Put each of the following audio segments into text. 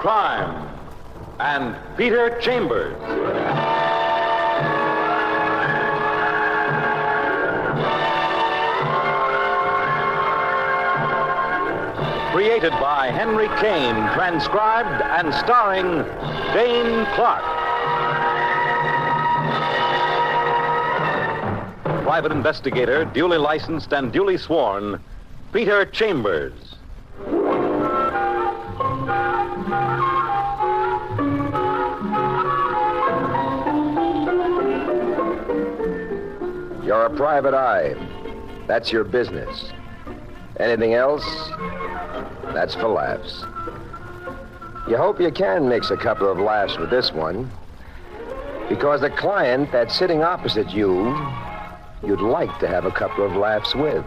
crime and Peter Chambers. Created by Henry Kane, transcribed and starring Dane Clark. Private investigator, duly licensed and duly sworn, Peter Chambers. You're a private eye. That's your business. Anything else? That's for laughs. You hope you can mix a couple of laughs with this one, because the client that's sitting opposite you, you'd like to have a couple of laughs with.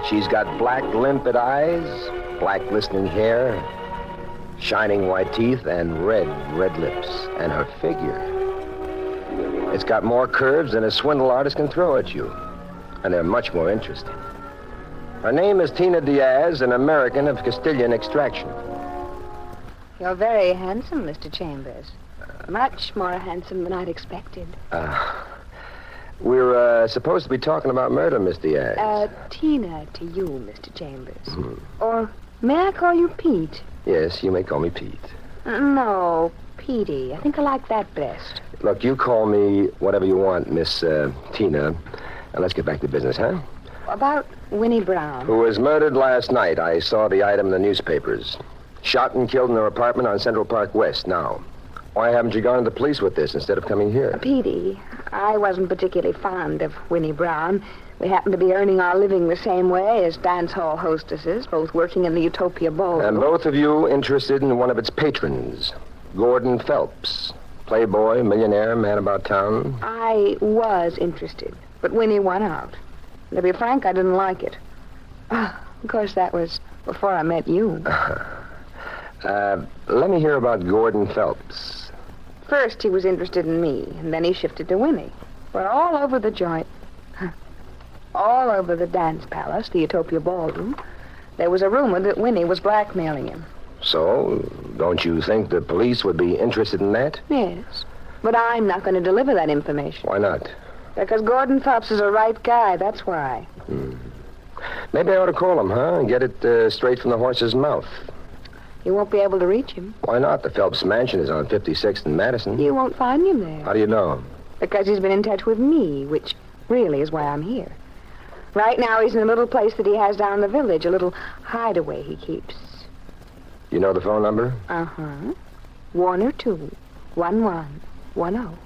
She's got black, limpid eyes, black, glistening hair, shining white teeth, and red lips. And her figure, it's got more curves than a swindle artist can throw at you. And they're much more interesting. Her name is Tina Diaz, an American of Castilian extraction. You're very handsome, Mr. Chambers. Much more handsome than I'd expected. We're supposed to be talking about murder, Miss Diaz. Tina to you, Mr. Chambers. Or may I call you Pete? Yes, you may call me Pete. No, Petey. I think I like that best. Look, you call me whatever you want, Miss Tina. Now, let's get back to business, huh? About Winnie Brown. Who was murdered last night. I saw the item in the newspapers. Shot and killed in her apartment on Central Park West. Now, why haven't you gone to the police with this instead of coming here? Petey, I wasn't particularly fond of Winnie Brown. We happened to be earning our living the same way as dance hall hostesses, both working in the Utopia Ballroom. And both of you interested in one of its patrons, Gordon Phelps. Playboy, millionaire, man about town. I was interested, but Winnie won out. To be frank, I didn't like it. Of course, that was before I met you. Let me hear about Gordon Phelps. First, he was interested in me, and then he shifted to Winnie. We're all over the joint. All over the dance palace, the Utopia Ballroom. There was a rumor that Winnie was blackmailing him. So, don't you think the police would be interested in that? Yes, but I'm not going to deliver that information. Why not? Because Gordon Phelps is a right guy, that's why. Maybe I ought to call him, huh? And get it straight from the horse's mouth. You won't be able to reach him. Why not? The Phelps mansion is on 56th and Madison. You won't find him there. How do you know? Because he's been in touch with me, which really is why I'm here. Right now, he's in a little place that he has down the village, a little hideaway he keeps. You know the phone number? 102-1110.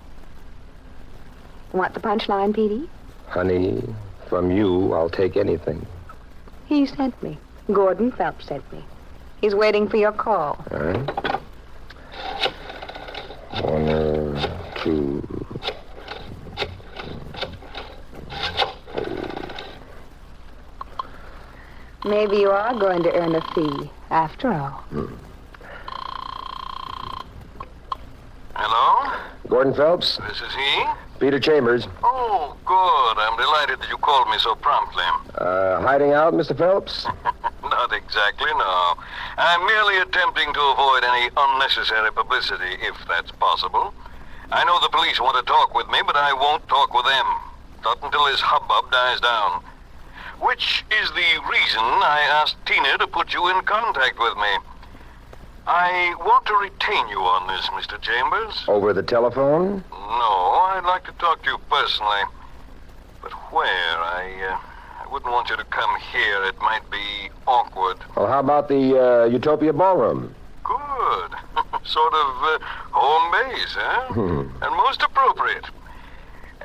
Want the punchline, Petey? Honey, from you, I'll take anything. He sent me. Gordon Phelps sent me. He's waiting for your call. All right. 102. Maybe you are going to earn a fee, after all. Hello? Gordon Phelps? This is he? Peter Chambers. Oh, good. I'm delighted that you called me so promptly. Hiding out, Mr. Phelps? Not exactly, no. I'm merely attempting to avoid any unnecessary publicity, if that's possible. I know the police want to talk with me, but I won't talk with them. Not until this hubbub dies down. Which is the reason I asked Tina to put you in contact with me. I want to retain you on this, Mr. Chambers. Over the telephone? No, I'd like to talk to you personally. But where? I wouldn't want you to come here. It might be awkward. Well, how about the Utopia Ballroom? Good. Sort of home base, huh? And most appropriate.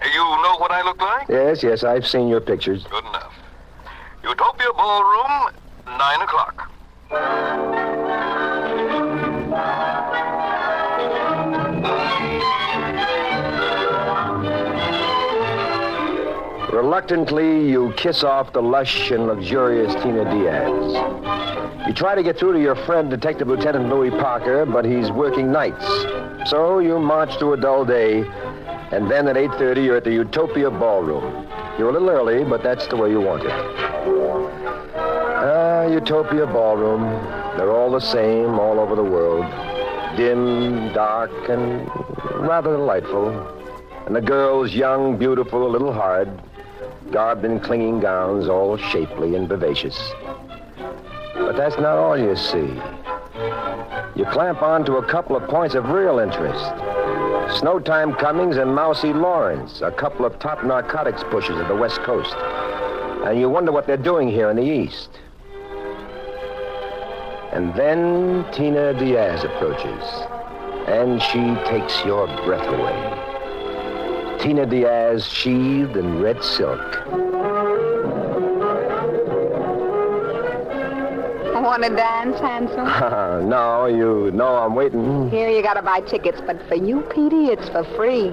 You know what I look like? Yes, I've seen your pictures. Good enough. Utopia Ballroom, 9 o'clock. Reluctantly, you kiss off the lush and luxurious Tina Diaz. You try to get through to your friend, Detective Lieutenant Louis Parker, but he's working nights. So you march through a dull day, and then at 8:30, you're at the Utopia Ballroom. You're a little early, but that's the way you want it. Utopia Ballroom. They're all the same all over the world. Dim, dark, and rather delightful. And the girls, young, beautiful, a little hard, garbed in clinging gowns, all shapely and vivacious. But that's not all you see. You clamp on to a couple of points of real interest. Snowtime Cummings and Mousy Lawrence, a couple of top narcotics pushers of the West Coast. And you wonder what they're doing here in the East. And then Tina Diaz approaches, and she takes your breath away. Tina Diaz, sheathed in red silk. Want to dance, handsome? No, you know I'm waiting. Here, you gotta buy tickets, but for you, Petey, it's for free.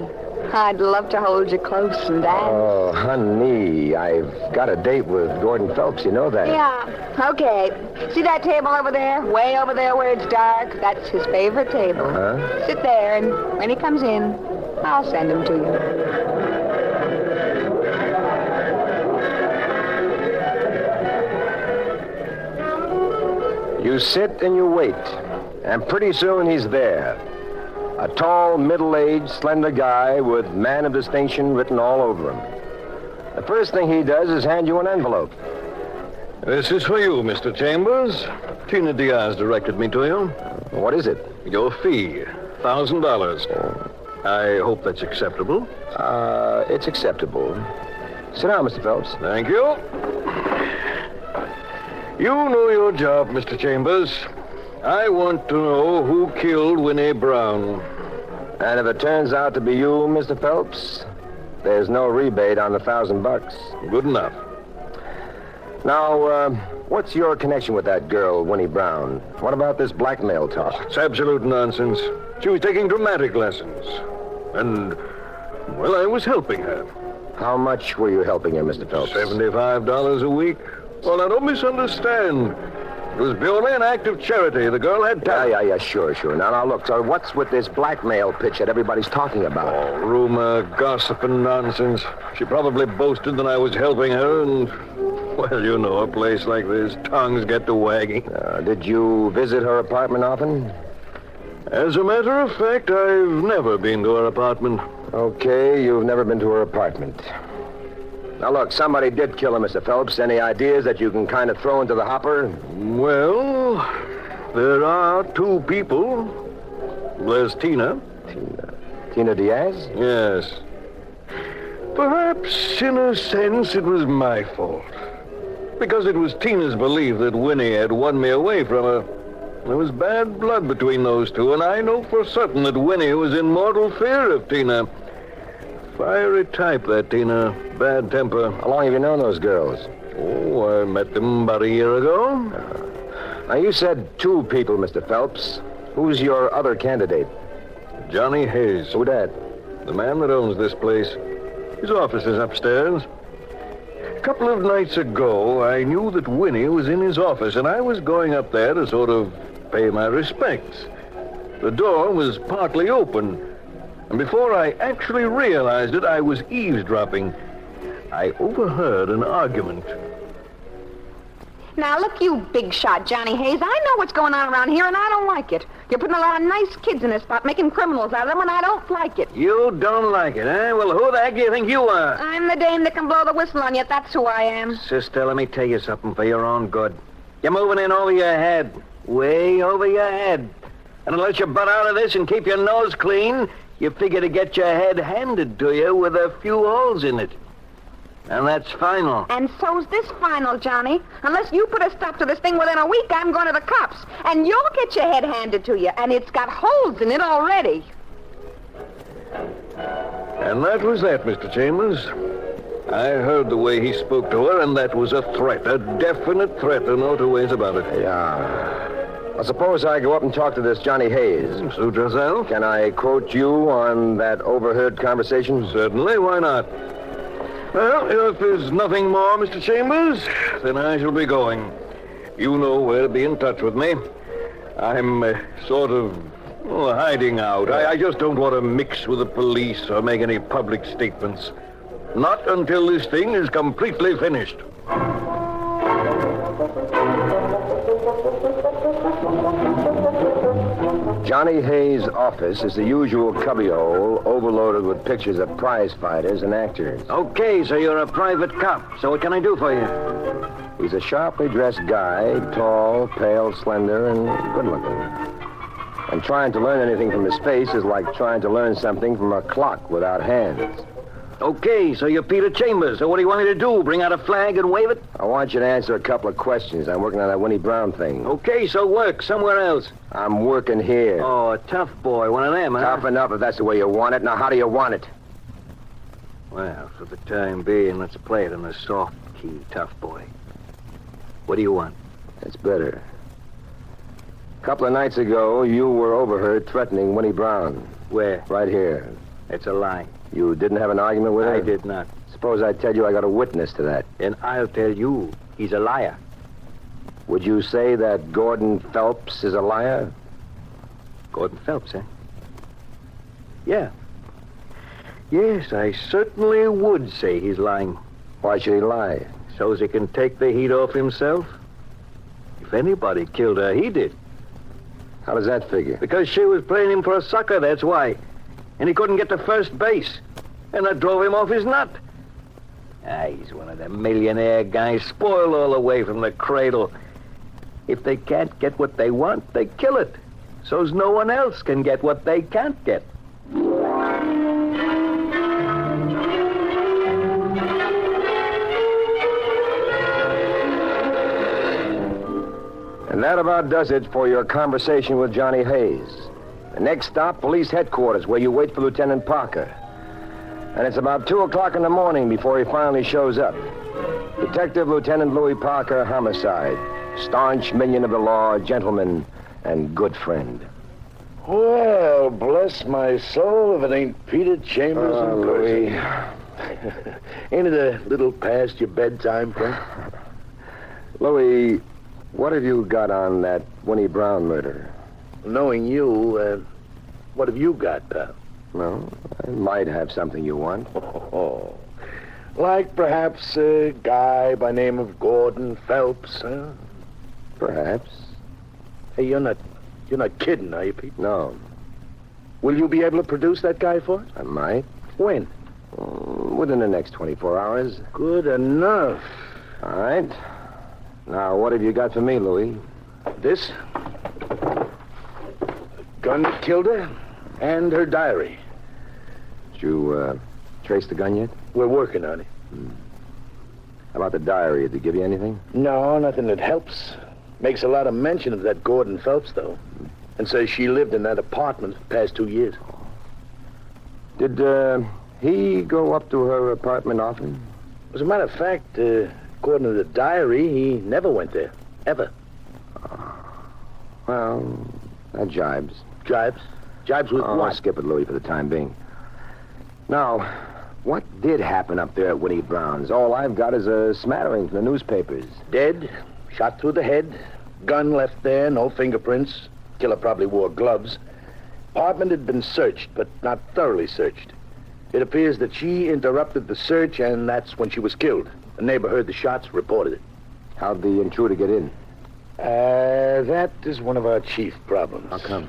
I'd love to hold you close and dance. Oh, honey, I've got a date with Gordon Phelps, you know that. Yeah, okay. See that table over there? Way over there where it's dark? That's his favorite table. Huh? Sit there, and when he comes in, I'll send him to you. You sit and you wait, and pretty soon he's there. A tall, middle-aged, slender guy with man of distinction written all over him. The first thing he does is hand you an envelope. This is for you, Mr. Chambers. Tina Diaz directed me to you. What is it? Your fee, $1,000. I hope that's acceptable. It's acceptable. Sit down, Mr. Phelps. Thank you. You know your job, Mr. Chambers. I want to know who killed Winnie Brown. And if it turns out to be you, Mr. Phelps, there's no rebate on the $1,000. Good enough. Now, what's your connection with that girl, Winnie Brown? What about this blackmail talk? It's absolute nonsense. She was taking dramatic lessons. And, well, I was helping her. How much were you helping her, Mr. Phelps? $75 a week. Well, now, don't misunderstand. It was purely an act of charity. The girl had talent. Yeah, sure. Now, look, so what's with this blackmail pitch that everybody's talking about? Oh, rumor, gossip, and nonsense. She probably boasted that I was helping her, and, well, you know, a place like this, tongues get to wagging. Did you visit her apartment often? As a matter of fact, I've never been to her apartment. Okay, you've never been to her apartment. Now, look, somebody did kill her, Mr. Phelps. Any ideas that you can kind of throw into the hopper? Well, there are two people. There's Tina. Tina Diaz? Yes. Perhaps, in a sense, it was my fault. Because it was Tina's belief that Winnie had won me away from her. There was bad blood between those two, and I know for certain that Winnie was in mortal fear of Tina. Fiery type, that Tina. Bad temper. How long have you known those girls? Oh, I met them about a year ago. Now, you said two people, Mr. Phelps. Who's your other candidate? Johnny Hayes. Who that? The man that owns this place. His office is upstairs. A couple of nights ago, I knew that Winnie was in his office, and I was going up there to sort of pay my respects. The door was partly open. And before I actually realized it, I was eavesdropping. I overheard an argument. Now, look, you big shot, Johnny Hayes. I know what's going on around here, and I don't like it. You're putting a lot of nice kids in this spot, making criminals out of them, and I don't like it. You don't like it, eh? Well, who the heck do you think you are? I'm the dame that can blow the whistle on you. That's who I am. Sister, let me tell you something for your own good. You're moving in over your head. Way over your head. And unless you butt out of this and keep your nose clean, you figure to get your head handed to you with a few holes in it. And that's final. And so's this final, Johnny. Unless you put a stop to this thing within a week, I'm going to the cops. And you'll get your head handed to you. And it's got holes in it already. And that was that, Mr. Chambers. I heard the way he spoke to her, and that was a threat. A definite threat. There are no two ways about it. Yeah. Well, suppose I go up and talk to this Johnny Hayes. Suit yourself. Can I quote you on that overheard conversation? Certainly. Why not? Well, if there's nothing more, Mr. Chambers, then I shall be going. You know where to be in touch with me. I'm sort of hiding out. I just don't want to mix with the police or make any public statements. Not until this thing is completely finished. Johnny Hayes' office is the usual cubbyhole overloaded with pictures of prize fighters and actors. Okay, so you're a private cop. So what can I do for you? He's a sharply dressed guy, tall, pale, slender, and good-looking. And trying to learn anything from his face is like trying to learn something from a clock without hands. Okay, so you're Peter Chambers. So what do you want me to do? Bring out a flag and wave it? I want you to answer a couple of questions. I'm working on that Winnie Brown thing. Okay, so work somewhere else. I'm working here. Oh, a tough boy. One of them, huh? Tough enough if that's the way you want it. Now, how do you want it? Well, for the time being, let's play it in a soft key, tough boy. What do you want? That's better. A couple of nights ago, you were overheard threatening Winnie Brown. Where? Right here. It's a lie. You didn't have an argument with her? I did not. Suppose I tell you I got a witness to that. And I'll tell you, he's a liar. Would you say that Gordon Phelps is a liar? Gordon Phelps, eh? Yeah. Yes, I certainly would say he's lying. Why should he lie? So's he can take the heat off himself. If anybody killed her, he did. How does that figure? Because she was playing him for a sucker, that's why. And he couldn't get to first base. And that drove him off his nut. He's one of them millionaire guys, spoiled all the way from the cradle. If they can't get what they want, they kill it. So's no one else can get what they can't get. And that about does it for your conversation with Johnny Hayes. The next stop, police headquarters, where you wait for Lieutenant Parker. And it's about 2 o'clock in the morning before he finally shows up. Detective Lieutenant Louis Parker, homicide. Staunch minion of the law, gentleman, and good friend. Well, bless my soul if it ain't Peter Chambers in Louis. person. Ain't it a little past your bedtime, friend? Louis, what have you got on that Winnie Brown murder? Knowing you, what have you got, pal? Well, I might have something you want. Oh, like perhaps a guy by name of Gordon Phelps, huh? Perhaps. Hey, you're not kidding, are you, Pete? No, Will you be able to produce that guy for us? I might. When? Within the next 24 hours. Good enough. All right. Now, what have you got for me, Louis? This gun that killed her and her diary. Did you trace the gun yet? We're working on it. How about the diary? Did they give you anything? No, nothing that helps. Makes a lot of mention of that Gordon Phelps, though. And says she lived in that apartment for the past 2 years. Did he go up to her apartment often? As a matter of fact, according to the diary, he never went there. Ever. Well, that jibes. Jibes? Jibes with I'll what? skip it, Louis, for the time being. Now, what did happen up there at Winnie Brown's? All I've got is a smattering from the newspapers. Dead, shot through the head, gun left there, no fingerprints. Killer probably wore gloves. Apartment had been searched, but not thoroughly searched. It appears that she interrupted the search, and that's when she was killed. A neighbor heard the shots, reported it. How'd the intruder get in? That is one of our chief problems. How come?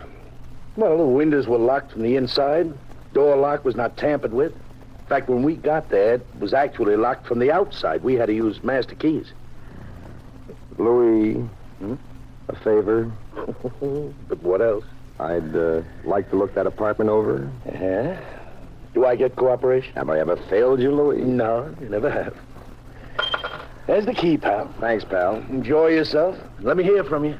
Well, the windows were locked from the inside. Door lock was not tampered with. In fact, when we got there, it was actually locked from the outside. We had to use master keys. Louis, a favor? But what else? I'd like to look that apartment over. Yeah? Do I get cooperation? Have I ever failed you, Louis? No, you never have. There's the key, pal. Thanks, pal. Enjoy yourself. Let me hear from you.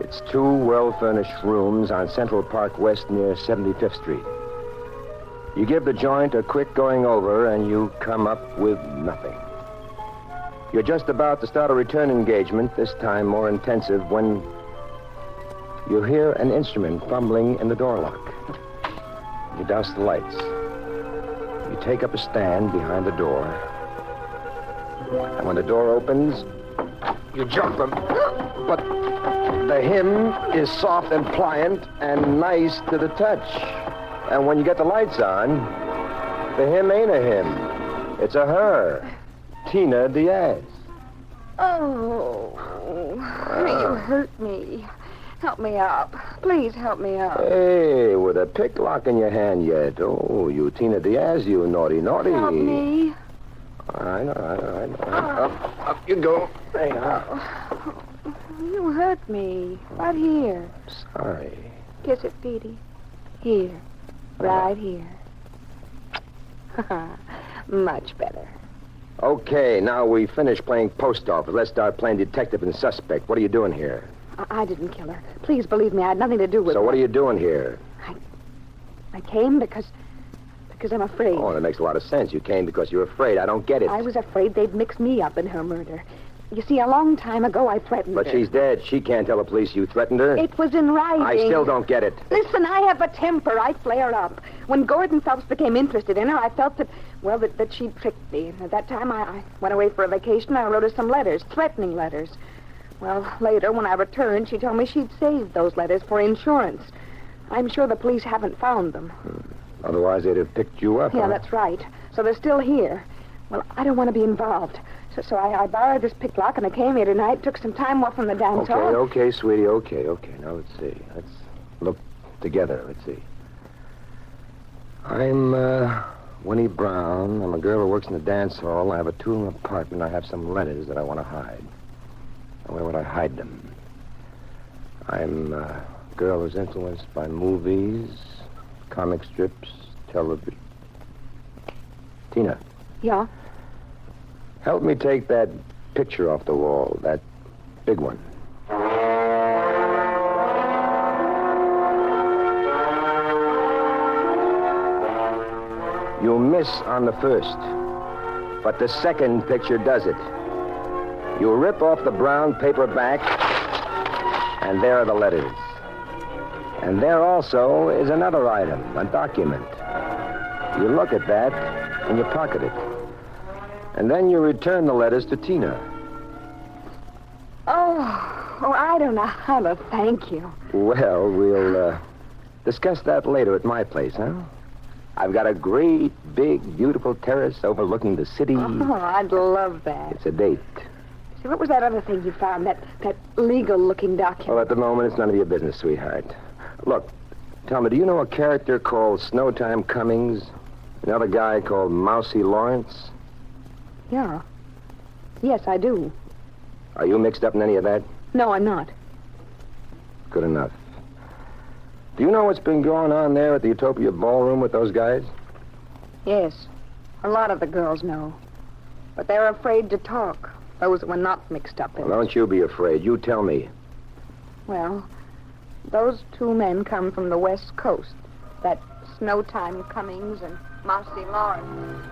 It's 2 well-furnished rooms on Central Park West near 75th Street. You give the joint a quick going over, and you come up with nothing. You're just about to start a return engagement, this time more intensive, when you hear an instrument fumbling in the door lock. You douse the lights. You take up a stand behind the door. And when the door opens, you jump them. But The him is soft and pliant and nice to the touch. And when you get the lights on, the him ain't a him. It's a her. Tina Diaz. Oh, you hurt me. Help me up. Please help me up. Hey, with a picklock in your hand yet. Oh, you Tina Diaz, you naughty. Help me. All right. Up you go. Hey, You hurt me. Right here. Sorry. Kiss it, Petey. Here. Right here. Much better. Okay, now we finished playing post office. Let's start playing detective and suspect. What are you doing here? I didn't kill her. Please believe me, I had nothing to do with So it. what are you doing here? I came because I'm afraid. Oh, that makes a lot of sense. You came because you're afraid. I don't get it. I was afraid they'd mix me up in her murder. You see, a long time ago, I threatened her. But she's dead. She can't tell the police you threatened her. It was in writing. I still don't get it. Listen, I have a temper. I flare up. When Gordon Phelps became interested in her, I felt that she'd tricked me. At that time, I went away for a vacation. I wrote her some letters, threatening letters. Well, later, when I returned, she told me she'd saved those letters for insurance. I'm sure the police haven't found them. Otherwise, they'd have picked you up. Yeah, huh? that's right. So they're still here. Well, I don't want to be involved. So I borrowed this picklock, and I came here tonight, took some time off from the dance hall. Okay, sweetie, okay. Now, let's see. Let's look together. Let's see. I'm, Winnie Brown. I'm a girl who works in the dance hall. I have a two-room apartment. I have some letters that I want to hide. Where would I hide them? I'm a girl who's influenced by movies, comic strips, television. Tina. Yeah? Help me take that picture off the wall, that big one. You miss on the first, but the second picture does it. You rip off the brown paper back, and there are the letters. And there also is another item, a document. You look at that, and you pocket it. And then you return the letters to Tina. Oh, I don't know how to thank you. Well, we'll discuss that later at my place, huh? I've got a great, big, beautiful terrace overlooking the city. Oh, I'd love that. It's a date. See, what was that other thing you found, that legal-looking document? Well, at the moment, it's none of your business, sweetheart. Look, tell me, do you know a character called Snowtime Cummings? Another guy called Mousy Lawrence? Yeah. Yes, I do. Are you mixed up in any of that? No, I'm not. Good enough. Do you know what's been going on there at the Utopia Ballroom with those guys? Yes. A lot of the girls know. But they're afraid to talk. Those that were not mixed up in Well, don't you be afraid. You tell me. Well, those two men come from the West Coast. That Snowtime Cummings and Mousy Lawrence.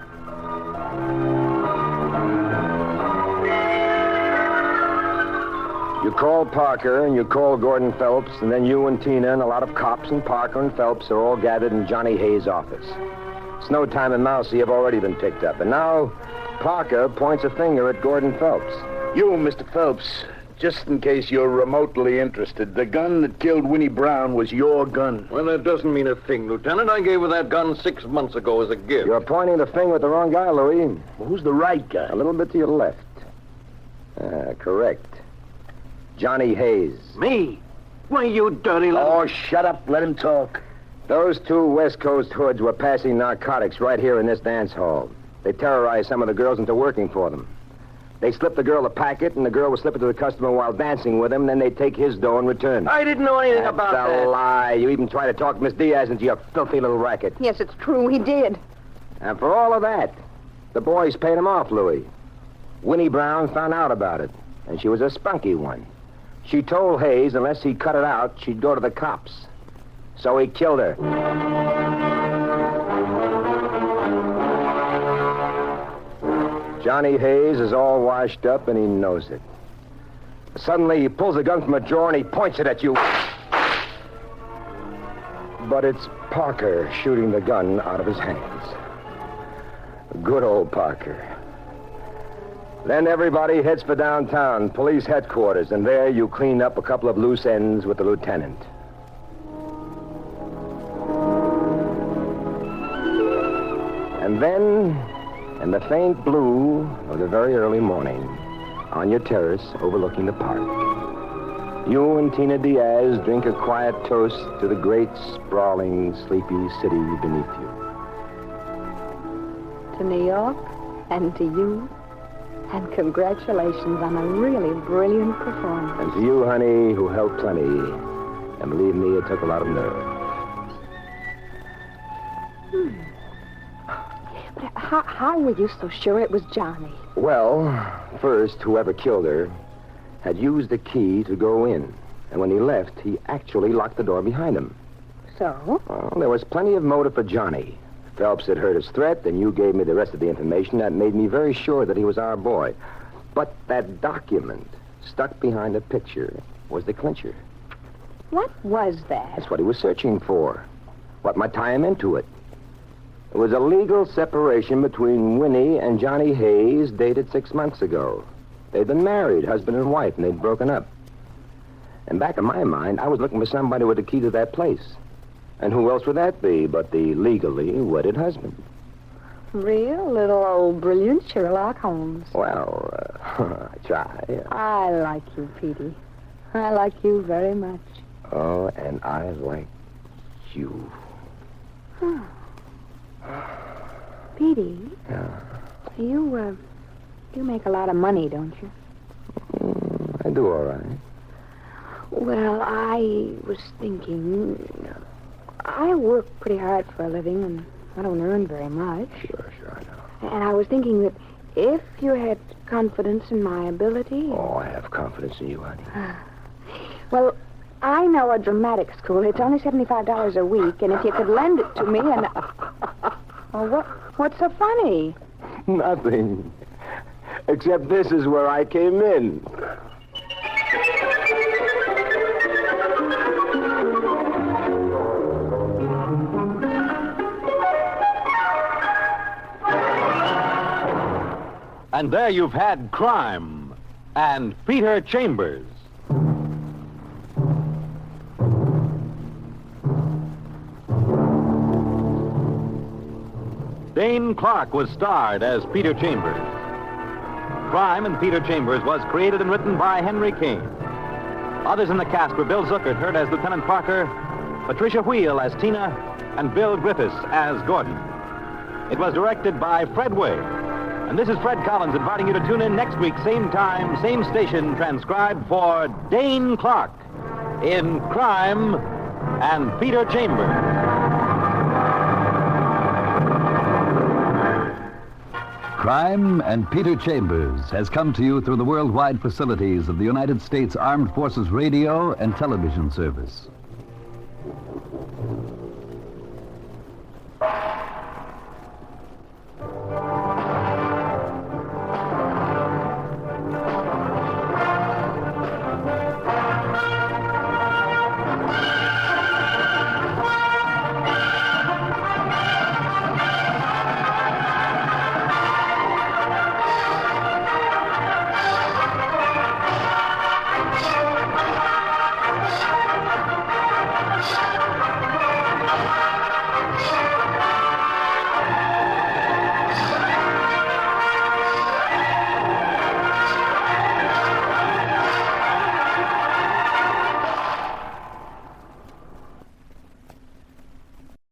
You call Parker and you call Gordon Phelps, and then you and Tina and a lot of cops and Parker and Phelps are all gathered in Johnny Hayes' office. Snowtime and Mousy have already been picked up, and now Parker points a finger at Gordon Phelps. You, Mr. Phelps, just in case you're remotely interested, the gun that killed Winnie Brown was your gun. Well, that doesn't mean a thing, Lieutenant. I gave her that gun 6 months ago as a gift. You're pointing the finger at the wrong guy, Louis. Well, who's the right guy? A little bit to your left. Correct. Johnny Hayes. Me? Why, you dirty little... Oh, shut up. Let him talk. Those two West Coast hoods were passing narcotics right here in this dance hall. They terrorized some of the girls into working for them. They slipped the girl a packet, and the girl would slip it to the customer while dancing with him, then they'd take his dough in return. I didn't know anything about That's that. a lie. You even tried to talk Miss Diaz into your filthy little racket. Yes, it's true. He did. And for all of that, the boys paid him off, Louis. Winnie Brown found out about it, and she was a spunky one. She told Hayes unless he cut it out, she'd go to the cops. So he killed her. Johnny Hayes is all washed up, and he knows it. Suddenly, he pulls a gun from a drawer, and he points it at you. But it's Parker shooting the gun out of his hands. Good old Parker. Then everybody heads for downtown, police headquarters, and there you clean up a couple of loose ends with the lieutenant. And then, in the faint blue of the very early morning, on your terrace overlooking the park, you and Tina Diaz drink a quiet toast to the great, sprawling, sleepy city beneath you. To New York and to you. And congratulations on a really brilliant performance. And to you, honey, who held plenty. And believe me, it took a lot of nerve. But how were you so sure it was Johnny? Well, first, whoever killed her had used the key to go in. And when he left, he actually locked the door behind him. So? Well, there was plenty of motive for Johnny. Phelps had heard his threat, and you gave me the rest of the information. That made me very sure that he was our boy. But that document stuck behind a picture was the clincher. What was that? That's what he was searching for. What might tie him into it. It was a legal separation between Winnie and Johnny Hayes dated 6 months ago. They'd been married, husband and wife, and they'd broken up. And back in my mind, I was looking for somebody with the key to that place. And who else would that be but the legally wedded husband? Real little old brilliant Sherlock Holmes. Well, I try. I like you, Petey. I like you very much. Oh, and I like you. Petey? Yeah. You make a lot of money, don't you? I do all right. Well, I was thinking... I work pretty hard for a living, and I don't earn very much. Sure, I know. And I was thinking that if you had confidence in my ability... Oh, I have confidence in you, honey. Well, I know a dramatic school. It's only $75 a week, and if you could lend it to me and... Oh, what's so funny? Nothing. Except this is where I came in. And there you've had Crime and Peter Chambers. Dane Clark was starred as Peter Chambers. Crime and Peter Chambers was created and written by Henry King. Others in the cast were Bill Zuckert, heard as Lieutenant Parker, Patricia Wheel as Tina, and Bill Griffiths as Gordon. It was directed by Fred Way. And this is Fred Collins inviting you to tune in next week, same time, same station, transcribed for Dane Clark in Crime and Peter Chambers. Crime and Peter Chambers has come to you through the worldwide facilities of the United States Armed Forces Radio and Television Service.